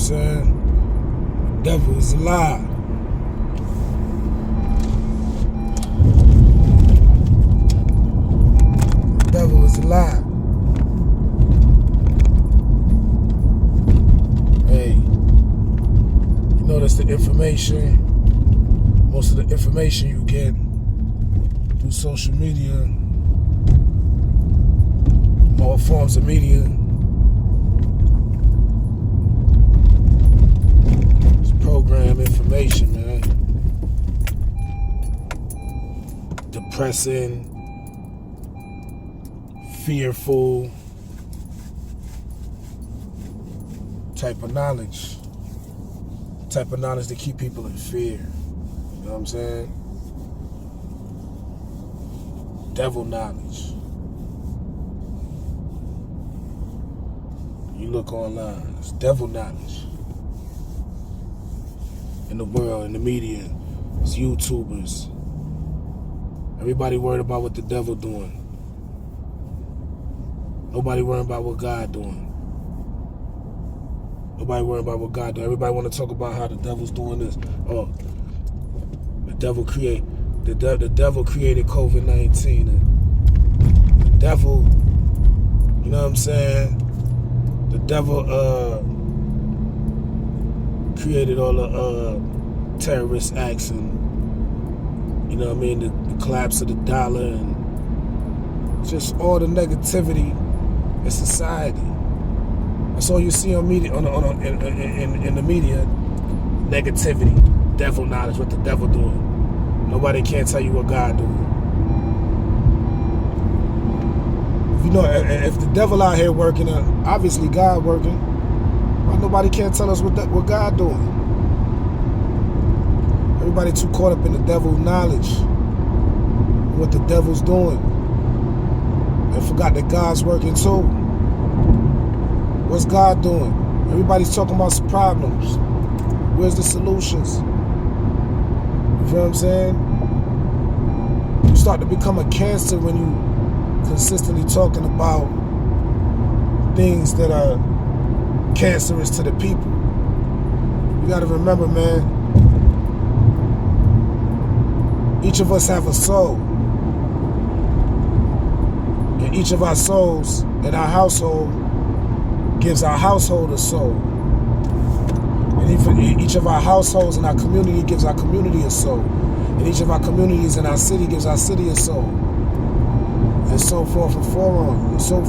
saying? The devil is a lie. The devil is a lie. Hey, you notice the information, most of the information you get through social media, all forms of media, it's program information, man. Depressing, fearful type of knowledge. Type of knowledge to keep people in fear. You know what I'm saying? Devil knowledge. You look online, it's devil knowledge. In the world, in the media, it's YouTubers. Everybody worried about what the devil doing. Nobody worried about what God doing. Nobody worried about what God doing. Everybody want to talk about how the devil's doing this. Oh, the devil created COVID-19. The devil, you know what I'm saying? The devil created all the terrorist acts and, you know what I mean, the collapse of the dollar and just all the negativity in society. That's all you see on media, in the media. Negativity, devil knowledge, what the devil doing. Nobody can't tell you what God doing. You know, if the devil out here working, obviously God working. Why nobody can't tell us what God doing? Everybody too caught up in the devil's knowledge, what the devil's doing, and forgot that God's working too. What's God doing? Everybody's talking about some problems. Where's the solutions? You feel what I'm saying? You start to become a cancer when you consistently talking about things that are cancerous to the people. You gotta remember, man, each of us have a soul. And each of our souls in our household gives our household a soul. And each of our households in our community gives our community a soul. And each of our communities in our city gives our city a soul. And so forth and so on, and so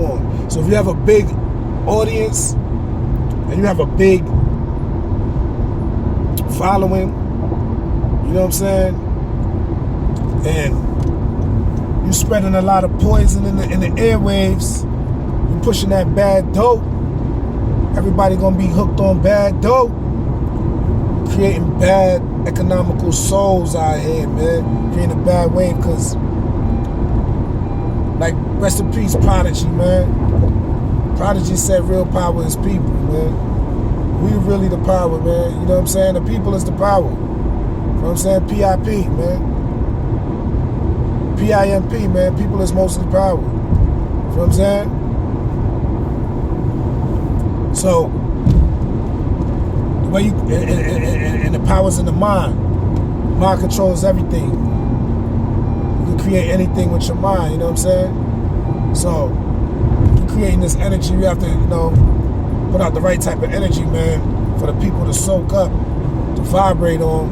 on. So if you have a big audience and you have a big following, you know what I'm saying, and you spreading a lot of poison in the airwaves, you pushing that bad dope, everybody gonna be hooked on bad dope, creating bad economical souls out here, man, creating a bad wave, because like, rest in peace, Prodigy, man. Prodigy said real power is people, man. We really the power, man. You know what I'm saying? The people is the power. You know what I'm saying? PIP, man. PIMP, man. People is mostly power. You know what I'm saying? So, the way you, and the power's in the mind. Mind controls everything. You can create anything with your mind, you know what I'm saying? So, you're creating this energy, you have to, you know, put out the right type of energy, man, for the people to soak up, to vibrate on,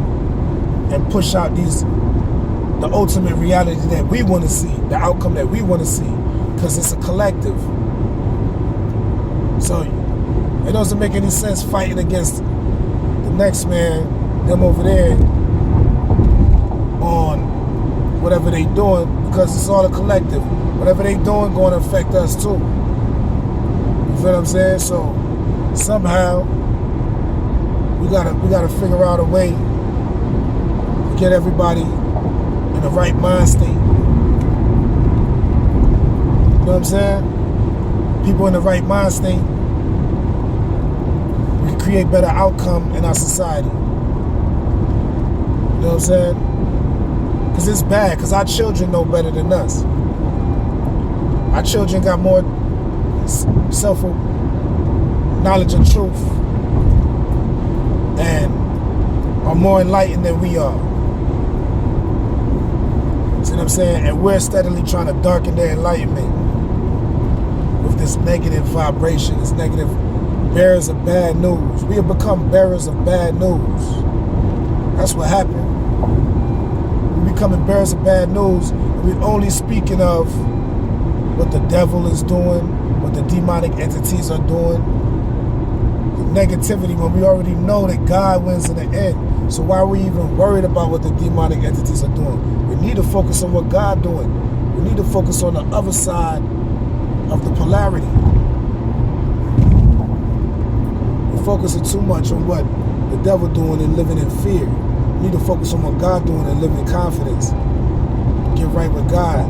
and push out the ultimate reality that we want to see, the outcome that we want to see, because it's a collective. So, it doesn't make any sense fighting against the next man, them over there, on whatever they doing, because it's all a collective. Whatever they doing going to affect us too. You feel what I'm saying? So somehow we gotta figure out a way to get everybody in the right mind state. You know what I'm saying? People in the right mind state, we can create better outcome in our society. You know what I'm saying? Because it's bad, because our children know better than us. Our children got more knowledge of truth and are more enlightened than we are. See what I'm saying? And we're steadily trying to darken their enlightenment with this negative vibration, this negative bearers of bad news. We have become bearers of bad news. That's what happened. We're becoming bearers of bad news, and we're only speaking of what the devil is doing, what the demonic entities are doing, the negativity, when we already know that God wins in the end. So why are we even worried about what the demonic entities are doing? We need to focus on what God's doing. We need to focus on the other side of the polarity. We're focusing too much on what the devil doing and living in fear. We need to focus on what God doing and live in confidence. Get right with God.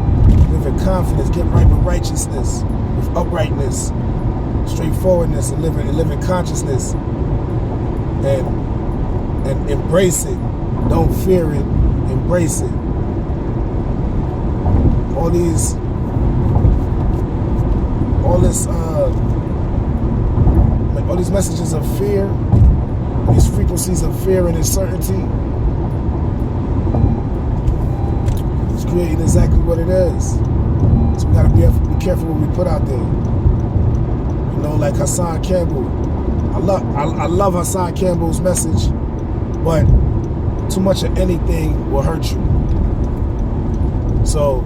Live in confidence. Get right with righteousness, with uprightness, straightforwardness, and live in consciousness. And embrace it. Don't fear it. Embrace it. All these messages of fear, these frequencies of fear and uncertainty, it's creating exactly what it is. So we gotta be careful what we put out there. You know, like Hassan Campbell. I love Hassan Campbell's message, but too much of anything will hurt you. So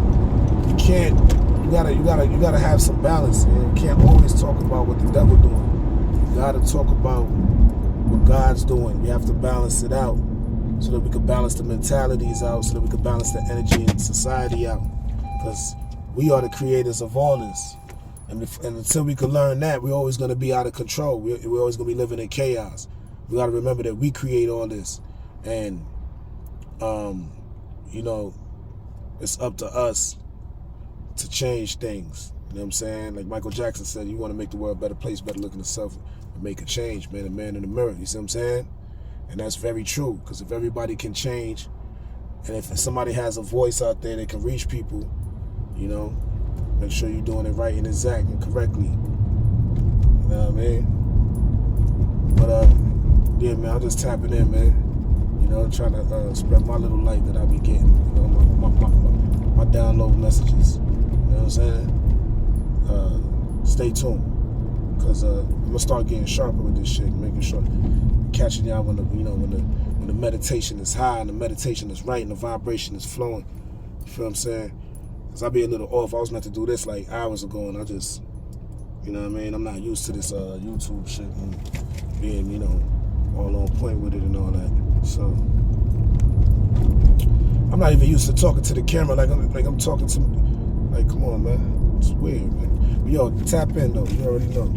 you gotta have some balance, man. You can't always talk about what the devil doing. You gotta talk about what God's doing. We have to balance it out so that we can balance the mentalities out, so that we can balance the energy in society out. Because we are the creators of all this. And until we can learn that, we're always going to be out of control. We're always going to be living in chaos. We got to remember that we create all this. And, you know, it's up to us to change things. You know what I'm saying? Like Michael Jackson said, you want to make the world a better place, better look at yourself and make a change, man. A man in the mirror. You see what I'm saying? And that's very true. Because if everybody can change, and if somebody has a voice out there that can reach people, you know, make sure you're doing it right and exact and correctly. You know what I mean? But, yeah, man, I'm just tapping in, man. You know, trying to spread my little light that I be getting. You know, my download messages. You know what I'm saying? Stay tuned. Because I'm going to start getting sharper with this shit, making sure catching y'all when the meditation is high and the meditation is right and the vibration is flowing. You feel what I'm saying? Because I be a little off. I was meant to do this like hours ago, and I just, you know what I mean? I'm not used to this YouTube shit and being, you know, all on point with it and all that. So I'm not even used to talking to the camera like I'm talking to, like, come on, man. It's weird, man. But yo, tap in though. You already know.